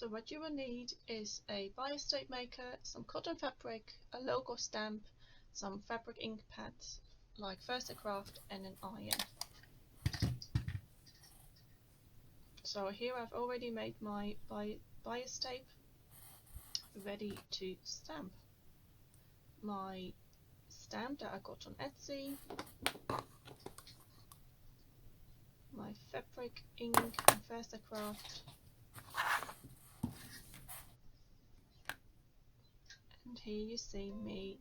So what you will need is a bias tape maker, some cotton fabric, a logo stamp, some fabric ink pads like Craft, and an iron. So here I've already made my bias tape ready to stamp. My stamp that I got on Etsy, my fabric ink from Craft, and here you see me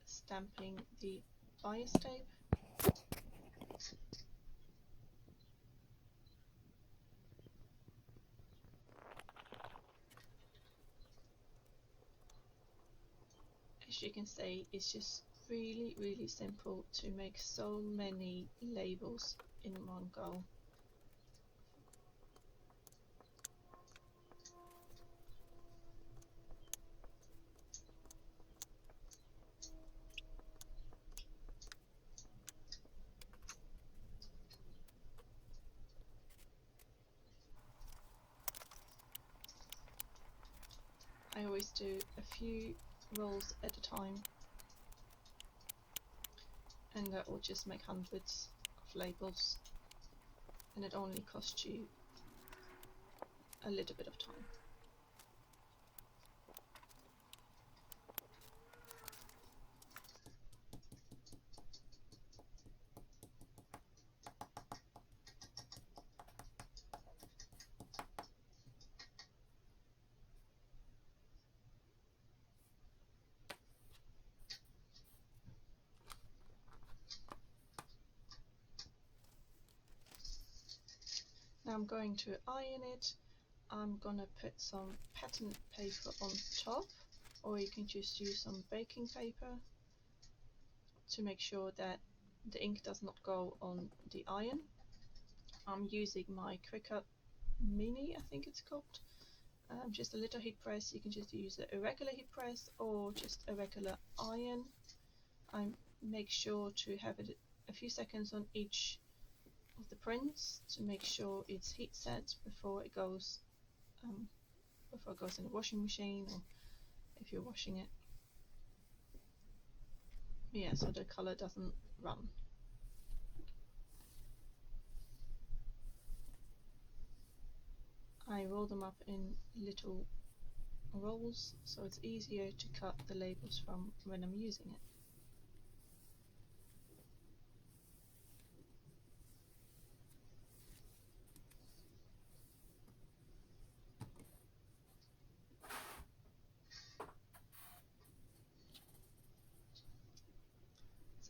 stamping the bias tape. As you can see, it's just really simple to make so many labels in one go. I always do a few rolls at a time, and that will just make hundreds of labels, and it only costs you a little bit of time. Now I'm going to iron it. I'm gonna put some pattern paper on top, or you can just use some baking paper to make sure that the ink does not go on the iron. I'm using my Cricut Mini, I think it's called. Just a little heat press. You can just use a regular heat press or just a regular iron. I make sure to have it a few seconds on each of the prints to make sure it's heat set before it goes in the washing machine, or if you're washing it. Yeah, so the color doesn't run. I roll them up in little rolls so it's easier to cut the labels from when I'm using it.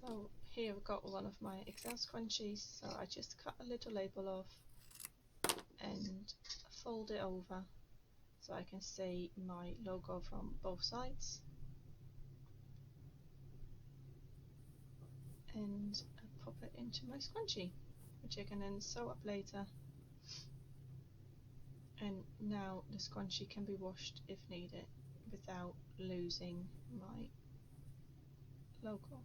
So here I've got one of my Excel scrunchies, so I just cut a little label off and fold it over so I can see my logo from both sides, and pop it into my scrunchie, which I can then sew up later. And now the scrunchie can be washed if needed without losing my logo.